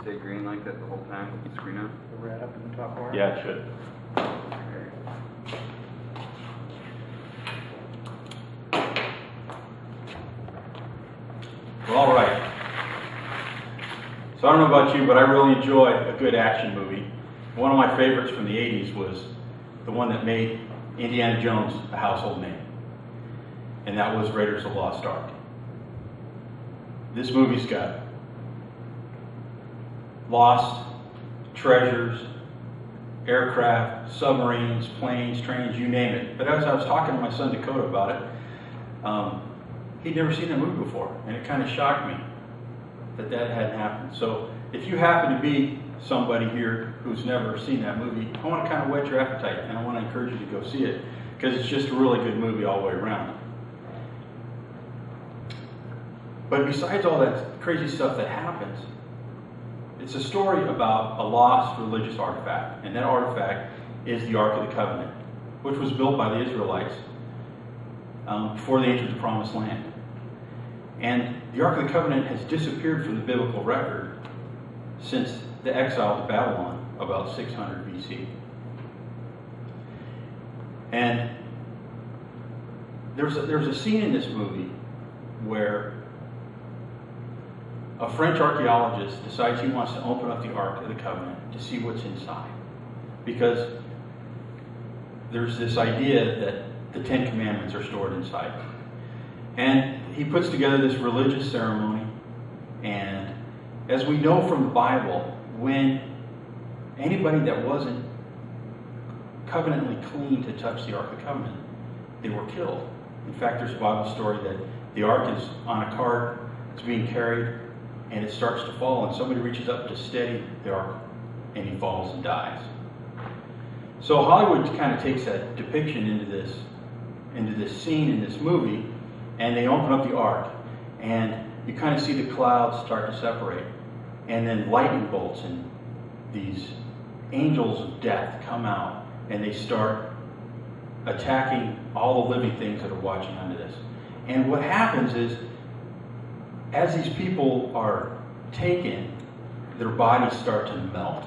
stay green like that the whole time with the screen up? The red up in the top corner? Yeah, it should. Well, all right. So I don't know about you, but I really enjoy a good action movie. One of my favorites from the 80s was the one that made Indiana Jones a household name, and that was Raiders of the Lost Ark. This movie's got lost treasures, aircraft, submarines, planes, trains, you name it. But as I was talking to my son Dakota about it, he'd never seen that movie before, and it kind of shocked me that that hadn't happened. So if you happen to be somebody here who's never seen that movie, I want to kind of whet your appetite, and I want to encourage you to go see it, because it's just a really good movie all the way around. But besides all that crazy stuff that happens, it's a story about a lost religious artifact, and that artifact is the Ark of the Covenant, which was built by the Israelites before they entered the Promised Land. And the Ark of the Covenant has disappeared from the biblical record since the exile to Babylon about 600 BC. And there's a scene in this movie where a French archaeologist decides he wants to open up the Ark of the Covenant to see what's inside. Because there's this idea that the Ten Commandments are stored inside. And he puts together this religious ceremony, and as we know from the Bible, when anybody that wasn't covenantly clean to touch the Ark of the Covenant, they were killed. In fact, there's a Bible story that the Ark is on a cart, it's being carried, and it starts to fall, and somebody reaches up to steady the Ark, and he falls and dies. So Hollywood kind of takes that depiction into this scene in this movie, and they open up the Ark, and you kind of see the clouds start to separate, and then lightning bolts and these angels of death come out, and they start attacking all the living things that are watching under this. And what happens is, as these people are taken, their bodies start to melt.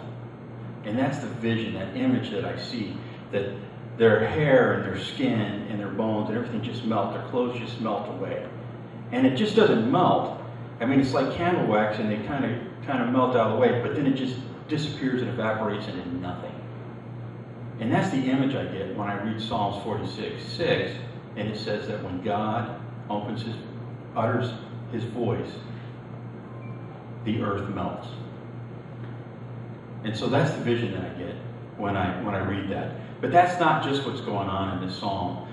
And that's the vision, that image that I see, that their hair and their skin and their bones and everything just melt, their clothes just melt away. And it just doesn't melt. I mean, it's like candle wax, and they kind of melt out of the way, but then it just disappears and evaporates into nothing. And that's the image I get when I read Psalms 46:6, and it says that when God utters his voice, the earth melts. And so that's the vision that I get when I read that. But that's not just what's going on in this psalm,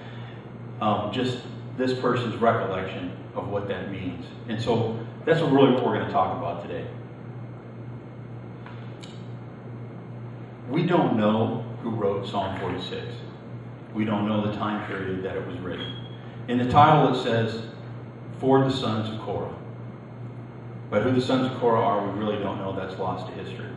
just this person's recollection of what that means. And so that's what we're going to talk about today. We don't know who wrote Psalm 46. We don't know the time period that it was written. In the title it says, "For the Sons of Korah." But who the sons of Korah are, we really don't know. That's lost to history.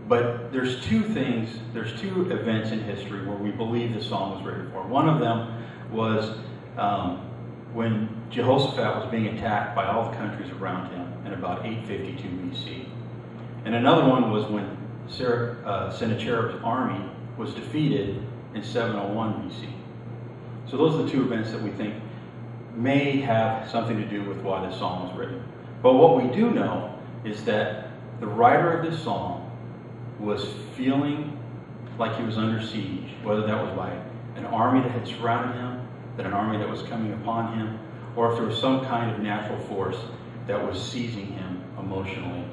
But there's two events in history where we believe the psalm was written for. One of them was when Jehoshaphat was being attacked by all the countries around him in about 852 BC. And another one was when Sennacherib's army was defeated in 701 BC. So those are the two events that we think may have something to do with why this psalm was written. But what we do know is that the writer of this psalm was feeling like he was under siege, whether that was by an army that had surrounded him, that an army that was coming upon him, or if there was some kind of natural force that was seizing him emotionally.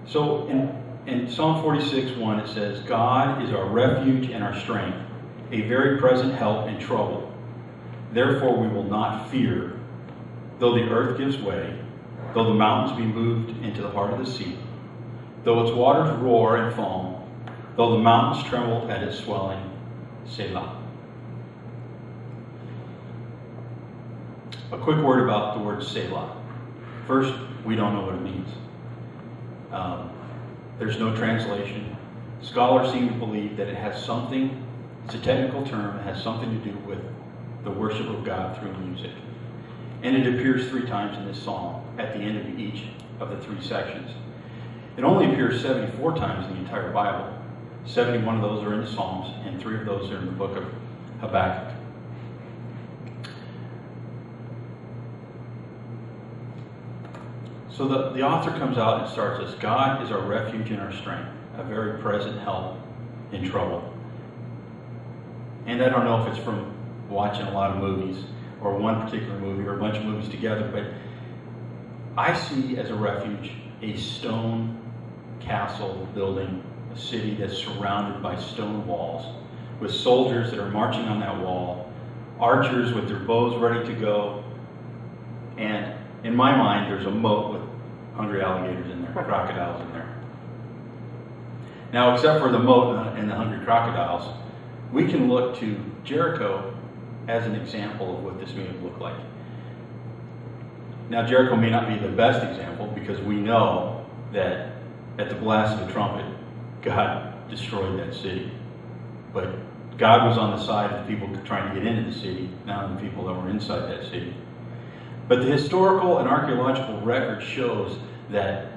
So in Psalm 46:1 it says, "God is our refuge and our strength, a very present help in trouble. Therefore we will not fear, though the earth gives way, though the mountains be moved into the heart of the sea, though its waters roar and foam, though the mountains tremble at its swelling, Selah." A quick word about the word Selah. First, we don't know what it means. There's no translation. Scholars seem to believe that it has something It's a technical term that has something to do with the worship of God through music. And it appears 3 times in this psalm at the end of each of the 3 sections. It only appears 74 times in the entire Bible. 71 of those are in the Psalms, and 3 of those are in the book of Habakkuk. So the author comes out and starts us, God is our refuge and our strength, a very present help in trouble. And I don't know if it's from watching a lot of movies, or one particular movie, or a bunch of movies together, but I see as a refuge a stone castle building, a city that's surrounded by stone walls, with soldiers that are marching on that wall, archers with their bows ready to go, and in my mind there's a moat with hungry alligators in there, crocodiles in there. Now, except for the moat and the hungry crocodiles, we can look to Jericho as an example of what this may have looked like. Now, Jericho may not be the best example because we know that at the blast of the trumpet, God destroyed that city. But God was on the side of the people trying to get into the city, not on the people that were inside that city. But the historical and archaeological record shows that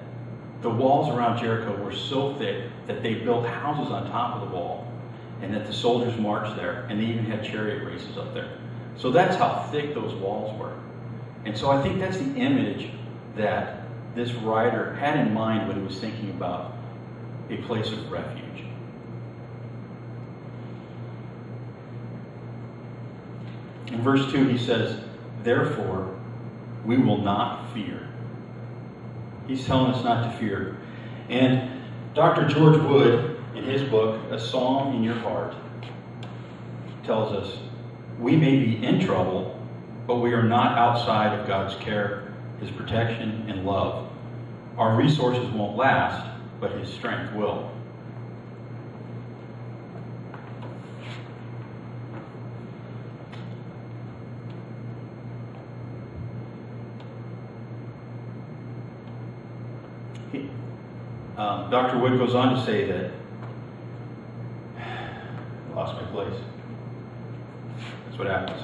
the walls around Jericho were so thick that they built houses on top of the wall, and that the soldiers marched there, and they even had chariot races up there. So that's how thick those walls were. And so I think that's the image that this writer had in mind when he was thinking about a place of refuge. In verse 2 he says, therefore we will not fear. He's telling us not to fear. And Dr. George Wood, in his book, A Psalm in Your Heart, tells us, we may be in trouble, but we are not outside of God's care, His protection, and love. Our resources won't last, but His strength will. Dr. Wood goes on to say that, I lost my place. That's what happens.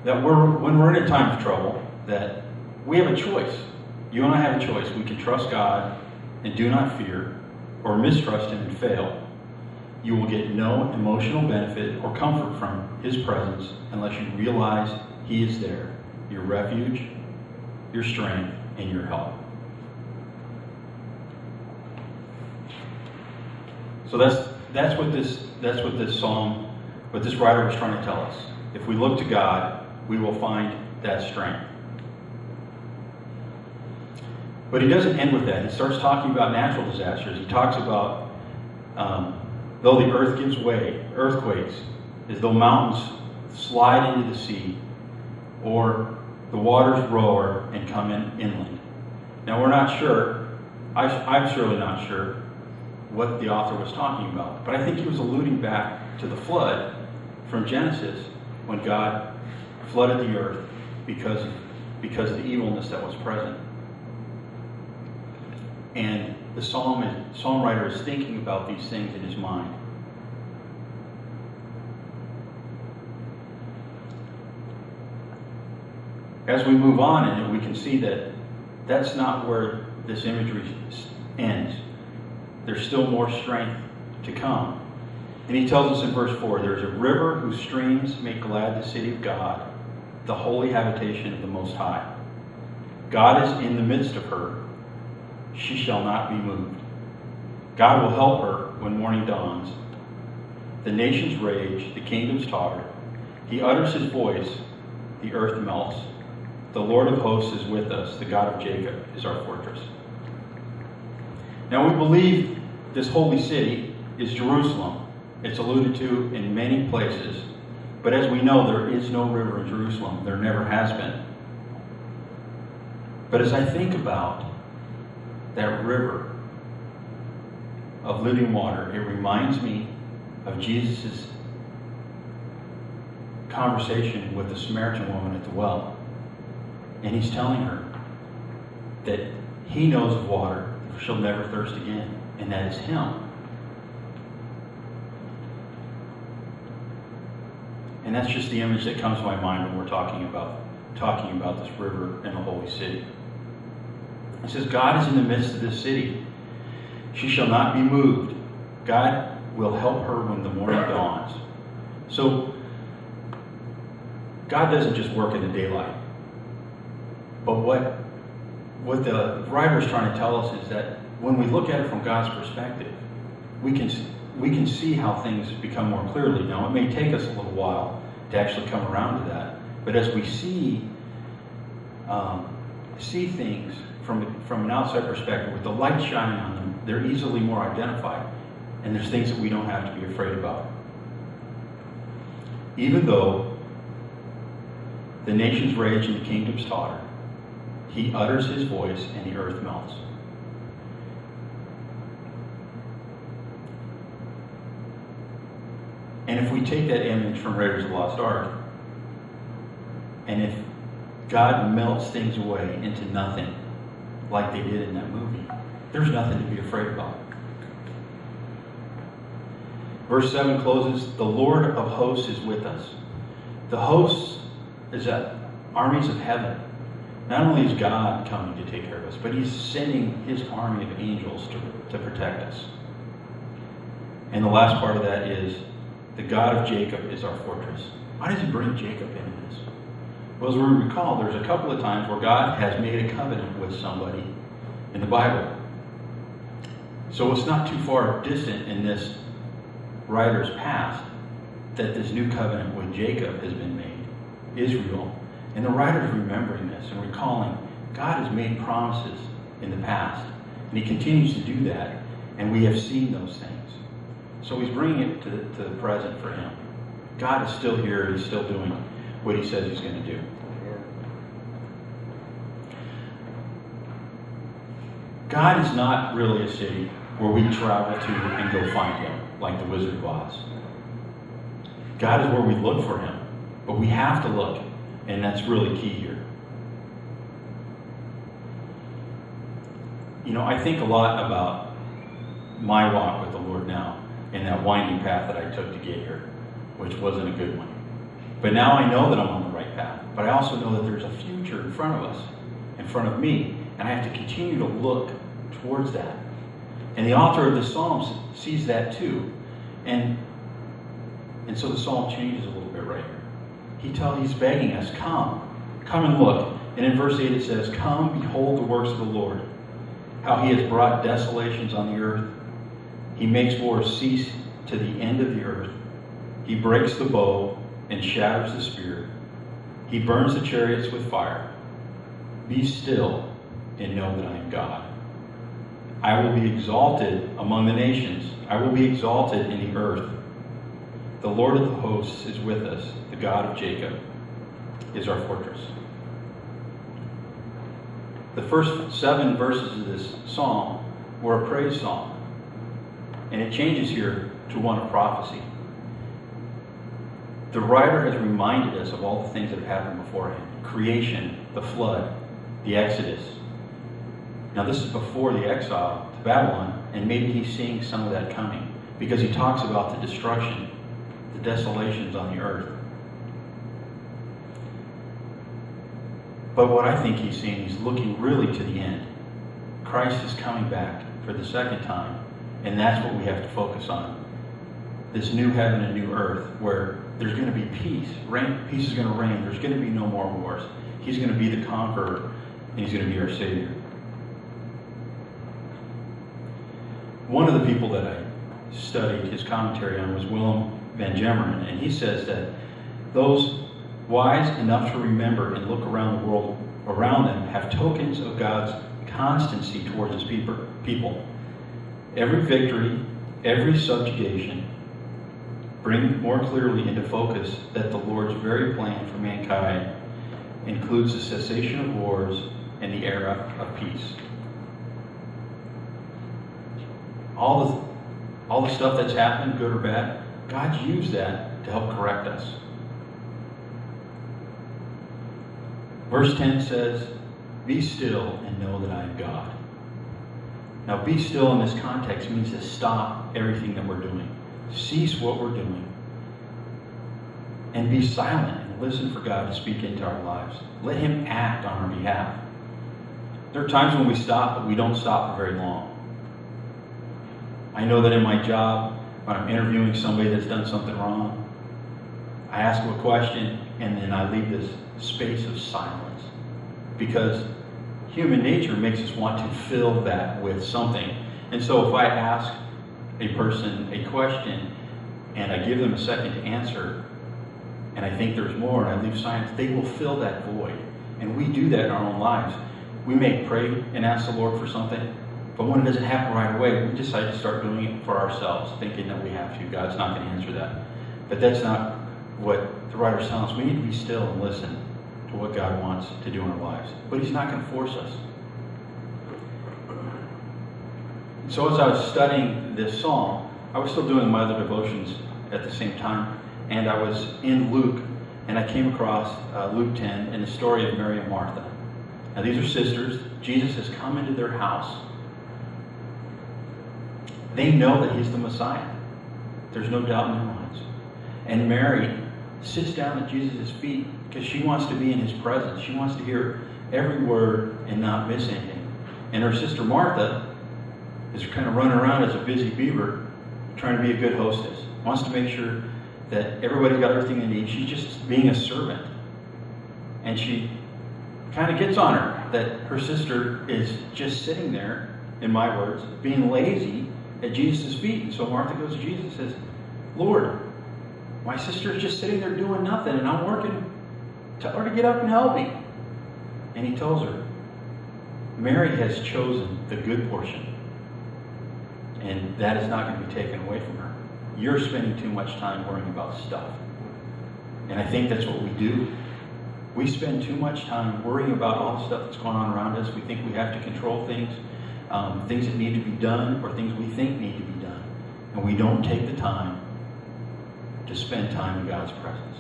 That when we're in a time of trouble, that we have a choice. You and I have a choice. We can trust God and do not fear, or mistrust Him and fail. You will get no emotional benefit or comfort from His presence unless you realize He is there, your refuge, your strength, and your help. So that's what this psalm, what this writer was trying to tell us. If we look to God, we will find that strength. But he doesn't end with that. He starts talking about natural disasters. He talks about though the earth gives way, earthquakes, as though mountains slide into the sea, or the waters roar and come inland. Now we're not sure, I'm surely not sure, what the author was talking about. But I think he was alluding back to the flood from Genesis, when God flooded the earth because of the evilness that was present. And the psalm writer is thinking about these things in his mind. As we move on, and we can see that that's not where this imagery ends. There's still more strength to come. And he tells us in verse 4, there's a river whose streams make glad the city of God, the holy habitation of the Most High. God is in the midst of her. She shall not be moved. God will help her when morning dawns. The nations rage, the kingdoms totter. He utters his voice, the earth melts. The Lord of hosts is with us. The God of Jacob is our fortress. Now we believe this holy city is Jerusalem. It's alluded to in many places. But as we know, there is no river in Jerusalem. There never has been. But as I think about that river of living water, it reminds me of Jesus' conversation with the Samaritan woman at the well. And he's telling her that he knows of water, she'll never thirst again, and that is him. And that's just the image that comes to my mind when we're talking about this river and the holy city. It says, God is in the midst of this city. She shall not be moved. God will help her when the morning dawns. So, God doesn't just work in the daylight. But what the writer is trying to tell us is that when we look at it from God's perspective, we can see how things become more clearly. Now, it may take us a little while to actually come around to that, but as we see things from an outside perspective, with the light shining on them, they're easily more identified, and there's things that we don't have to be afraid about. Even though the nations rage and the kingdoms totter, he utters his voice and the earth melts. And if we take that image from Raiders of the Lost Ark, and if God melts things away into nothing, like they did in that movie, there's nothing to be afraid about. Verse 7 closes, the Lord of hosts is with us. The hosts is that armies of heaven. Not only is God coming to take care of us, but he's sending his army of angels to protect us. And the last part of that is, the God of Jacob is our fortress. Why does he bring Jacob into this? Well, as we recall, there's a couple of times where God has made a covenant with somebody in the Bible. So it's not too far distant in this writer's past that this new covenant with Jacob has been made, Israel. And the writer's remembering this and recalling God has made promises in the past, and he continues to do that, and we have seen those things. So he's bringing it to the present for him. God is still here. He's still doing what he says he's going to do. God is not really a city where we travel to and go find him, like the Wizard of Oz. God is where we look for him, but we have to look, and that's really key here. You know, I think a lot about my walk with the Lord now, and that winding path that I took to get here, which wasn't a good one. But now I know that I'm on the right path. But I also know that there's a future in front of us, in front of me, and I have to continue to look towards that. And the author of the Psalms sees that too. And so the Psalm changes a little bit right here. He's begging us, come and look. And in verse 8 it says, come, behold the works of the Lord, how he has brought desolations on the earth. He makes war cease to the end of the earth. He breaks the bow and shatters the spear. He burns the chariots with fire. Be still and know that I am God. I will be exalted among the nations. I will be exalted in the earth. The Lord of the hosts is with us. The God of Jacob is our fortress. The first 7 verses of this psalm were a praise psalm. And it changes here to one of prophecy. The writer has reminded us of all the things that have happened beforehand. Creation, the flood, the Exodus. Now this is before the exile to Babylon, and maybe he's seeing some of that coming, because he talks about the destruction, the desolations on the earth. But what I think he's seeing, he's looking really to the end. Christ is coming back for the second time. And that's what we have to focus on. This new heaven and new earth where there's going to be peace. Peace is going to reign. There's going to be no more wars. He's going to be the conqueror, and he's going to be our Savior. One of the people that I studied his commentary on was Willem van Gemeren, and he says that those wise enough to remember and look around the world around them have tokens of God's constancy towards his people. Every victory, every subjugation, bring more clearly into focus that the Lord's very plan for mankind includes the cessation of wars and the era of peace. All the stuff that's happened, good or bad, God's used that to help correct us. Verse 10 says, be still and know that I am God. Now, be still in this context means to stop everything that we're doing. Cease what we're doing. and be silent and listen for God to speak into our lives. Let Him act on our behalf. There are times when we stop, but we don't stop for very long. I know that in my job, when I'm interviewing somebody that's done something wrong, I ask them a question, and then I leave this space of silence. Because human nature makes us want to fill that with something. And so if I ask a person a question, and I give them a second to answer, and I think there's more, and I leave silence, they will fill that void. And we do that in our own lives. We may pray and ask the Lord for something, but when it doesn't happen right away, we decide to start doing it for ourselves, thinking that we have to. God's not going to answer that. But that's not what the writer's telling us. We need to be still and listen to what God wants to do in our lives. But He's not going to force us. So as I was studying this psalm, I was still doing my other devotions at the same time, and I was in Luke, and I came across Luke 10 and the story of Mary and Martha. Now these are sisters. Jesus has come into their house. They know that He's the Messiah. There's no doubt in their minds. And Mary sits down at Jesus' feet because she wants to be in His presence. She wants to hear every word and not miss anything. And her sister Martha is kind of running around as a busy beaver, trying to be a good hostess. Wants to make sure that everybody got everything they need. She's just being a servant. And she kind of gets on her that her sister is just sitting there, in my words, being lazy at Jesus' feet. And so Martha goes to Jesus and says, Lord, my sister's just sitting there doing nothing, and I'm working. Tell her to get up and help me. And He tells her, Mary has chosen the good portion, and that is not going to be taken away from her. You're spending too much time worrying about stuff. And I think that's what we do. We spend too much time worrying about all the stuff that's going on around us. We think we have to control things, things that need to be done, or things we think need to be done. And we don't take the time to spend time in God's presence.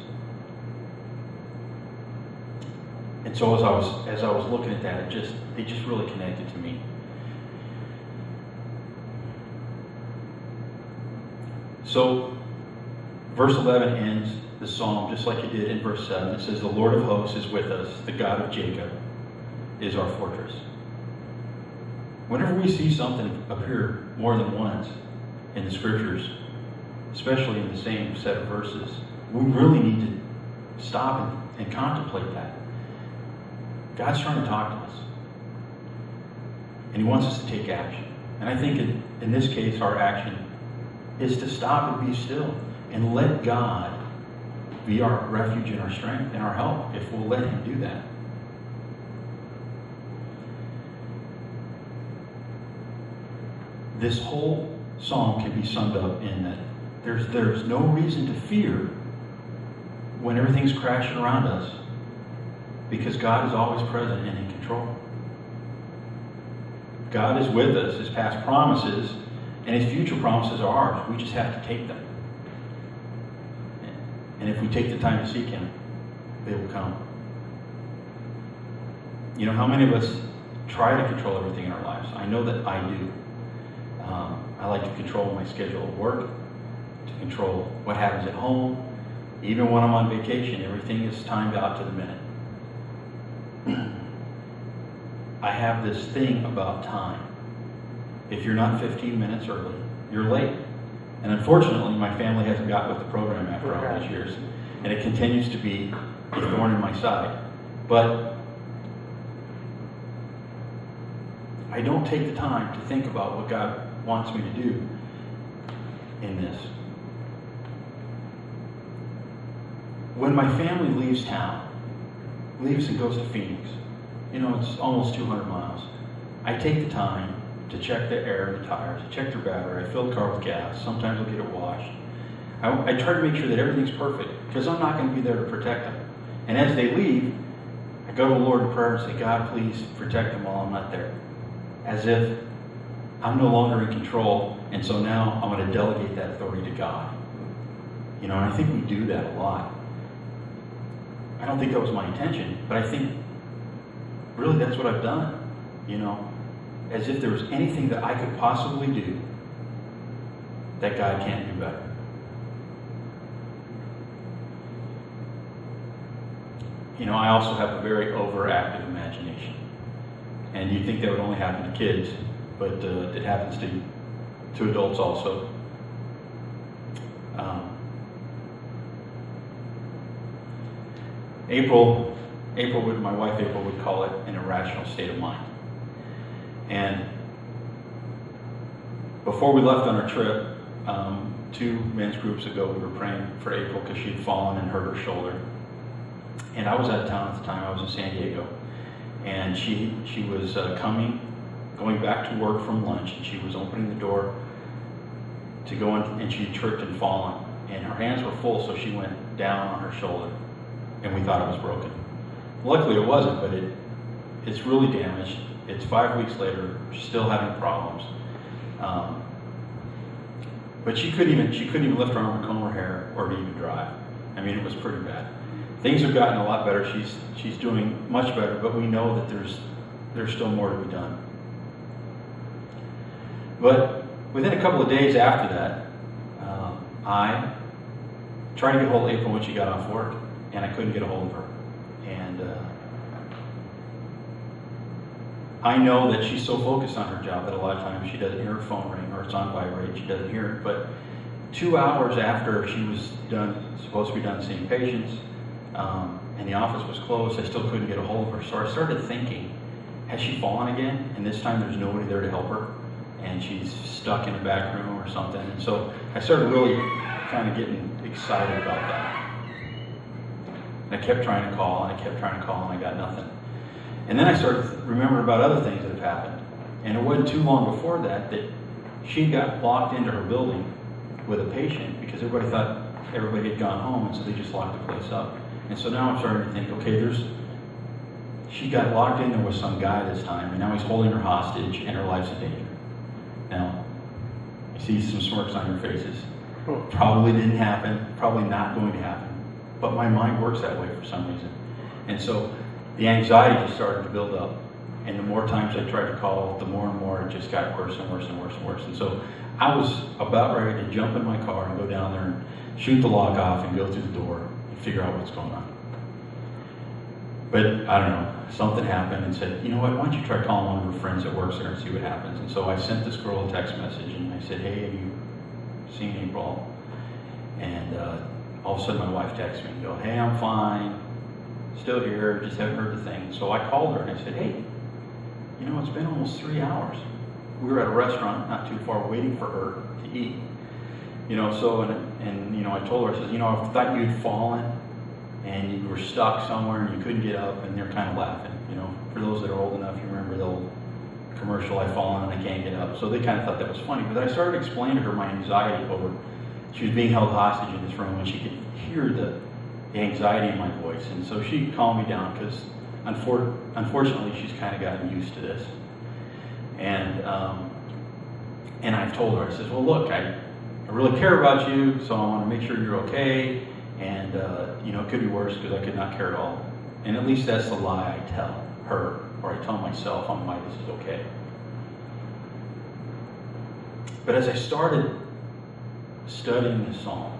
And so as I was looking at that, it just really connected to me. So verse 11 ends the psalm just like it did in verse 7. It says, the Lord of hosts is with us, the God of Jacob is our fortress. Whenever we see something appear more than once in the scriptures, especially in the same set of verses, we really need to stop and contemplate that. God's trying to talk to us. And He wants us to take action. And I think in this case, our action is to stop and be still and let God be our refuge and our strength and our help if we'll let Him do that. This whole psalm can be summed up in that there's no reason to fear when everything's crashing around us, because God is always present and in control. God is with us. His past promises and His future promises are ours. We just have to take them. And if we take the time to seek Him, they will come. You know, how many of us try to control everything in our lives? I know that I do. I like to control my schedule at work, to control what happens at home. Even when I'm on vacation, everything is timed out to the minute. I have this thing about time. If you're not 15 minutes early, you're late. And unfortunately, my family hasn't got with the program after all these years. And it continues to be a thorn in my side. But I don't take the time to think about what God wants me to do in this. When my family leaves town, leaves and goes to Phoenix, you know, it's almost 200 miles. I take the time to check the air in the tires, to check their battery. I fill the car with gas. Sometimes I'll get it washed. I try to make sure that everything's perfect, because I'm not going to be there to protect them. And as they leave, I go to the Lord in prayer and say, God, please protect them while I'm not there. As if I'm no longer in control, and so now I'm going to delegate that authority to God. You know, and I think we do that a lot. I don't think that was my intention, but I think really that's what I've done. You know, as if there was anything that I could possibly do that God can't do better. I also have a very overactive imagination. And you'd think that would only happen to kids, but it happens to adults also. My wife April would call it an irrational state of mind. And before we left on our trip, 2 men's groups ago, we were praying for April because she had fallen and hurt her shoulder. And I was out of town at the time. I was in San Diego. And she was going back to work from lunch, and she was opening the door to go in, and she tripped and fallen. And her hands were full, so she went down on her shoulder. And we thought it was broken. Luckily it wasn't, but it's really damaged. It's 5 weeks later, still having problems. But she couldn't even lift her arm or comb her hair or to even drive. I mean, it was pretty bad. Things have gotten a lot better. She's doing much better, but we know that there's still more to be done. But within a couple of days after that, I tried to get a hold of April when she got off work, and I couldn't get a hold of her. And I know that she's so focused on her job that a lot of times she doesn't hear her phone ring, or it's on vibrate, she doesn't hear it. But 2 hours after she was supposed to be done seeing patients, and the office was closed, I still couldn't get a hold of her. So I started thinking, has she fallen again? And this time there's nobody there to help her, and she's stuck in a back room or something. And so I started really kind of getting excited about that. And I kept trying to call, and I kept trying to call, and I got nothing. And then I started remembering about other things that have happened. And it wasn't too long before that she got locked into her building with a patient because everybody thought everybody had gone home, and so they just locked the place up. And so now I'm starting to think, okay, she got locked in there with some guy this time, and now he's holding her hostage, and her life's in danger. Now, I see some smirks on your faces. Probably didn't happen, probably not going to happen. But my mind works that way for some reason. And so the anxiety just started to build up. And the more times I tried to call, the more and more it just got worse and worse and worse and worse. And so I was about ready to jump in my car and go down there and shoot the lock off and go through the door and figure out what's going on. But I don't know, something happened and said, you know what, why don't you try calling one of her friends that works there and see what happens. And so I sent this girl a text message and I said, hey, have you seen April? And all of a sudden my wife texts me and go, hey, I'm fine, still here, just haven't heard the thing. So I called her and I said, hey, you know, it's been almost 3 hours. We were at a restaurant not too far waiting for her to eat. You know, so, and you know, I told her, I said, you know, I thought you'd fallen and you were stuck somewhere and you couldn't get up, and they're kind of laughing. You know, for those that are old enough, you remember the old commercial, I've fallen and I can't get up. So they kind of thought that was funny. But I started explaining to her my anxiety over, she was being held hostage in this room and she could hear the anxiety in my voice. And so she calmed me down because unfortunately she's kind of gotten used to this. And I've told her, I said, well, look, I really care about you, so I want to make sure you're okay. And, you know, it could be worse because I could not care at all. And at least that's the lie I tell her, or I tell myself on why this is okay. But as I started studying this psalm,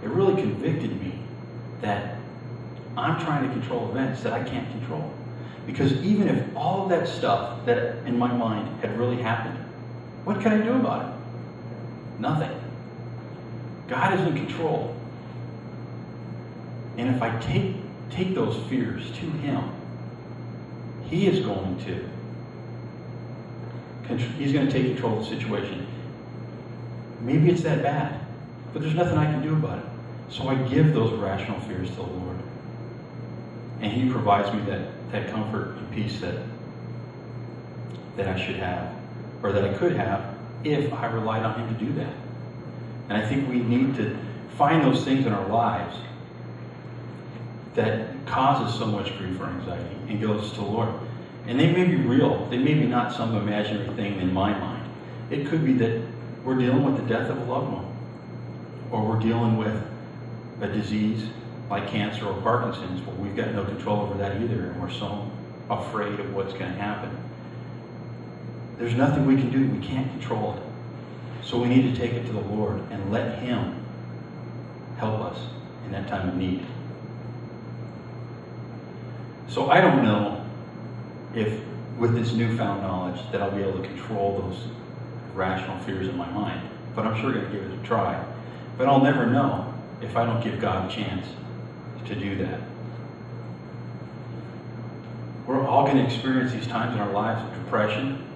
it really convicted me that I'm trying to control events that I can't control. Because even if all of that stuff that in my mind had really happened, what can I do about it? Nothing. God is in control. And if I take those fears to Him, He is going to. He's going to take control of the situation. Maybe it's that bad, but there's nothing I can do about it. So I give those irrational fears to the Lord. And He provides me that comfort and peace that I should have, or that I could have, if I relied on Him to do that. And I think we need to find those things in our lives that causes so much grief or anxiety and goes to the Lord. And they may be real. They may be not some imaginary thing in my mind. It could be that we're dealing with the death of a loved one, or we're dealing with a disease like cancer or Parkinson's, where we've got no control over that either, and we're so afraid of what's going to happen. There's nothing we can do. We can't control it. So we need to take it to the Lord and let Him help us in that time of need. So I don't know if with this newfound knowledge that I'll be able to control those rational fears in my mind, but I'm sure going to give it a try. But I'll never know if I don't give God a chance to do that. We're all going to experience these times in our lives of depression,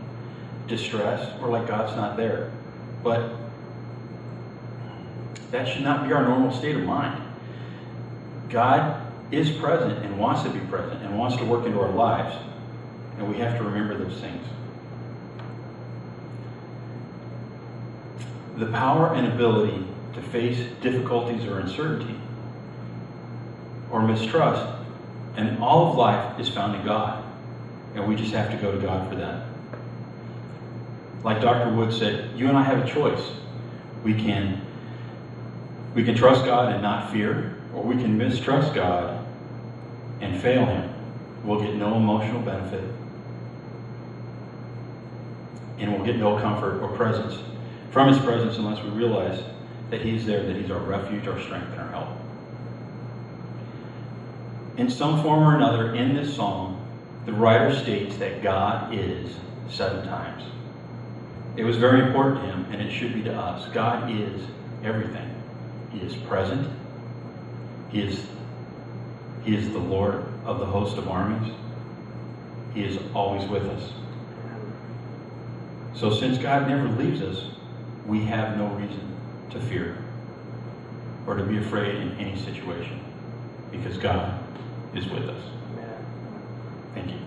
distress, or like God's not there. But that should not be our normal state of mind. God is present and wants to be present and wants to work into our lives. And we have to remember those things. The power and ability to face difficulties or uncertainty or mistrust and all of life is found in God. And we just have to go to God for that. Like Dr. Wood said, you and I have a choice. We can trust God and not fear, or we can mistrust God and fail Him. We'll get no emotional benefit, and we'll get no comfort or presence from His presence unless we realize that He's there, that He's our refuge, our strength, and our help. In some form or another, in this song, the writer states that God is 7 times. It was very important to him, and it should be to us. God is everything. He is present. He is the Lord of the host of armies. He is always with us. So since God never leaves us, we have no reason to fear or to be afraid in any situation, because God is with us. Thank you.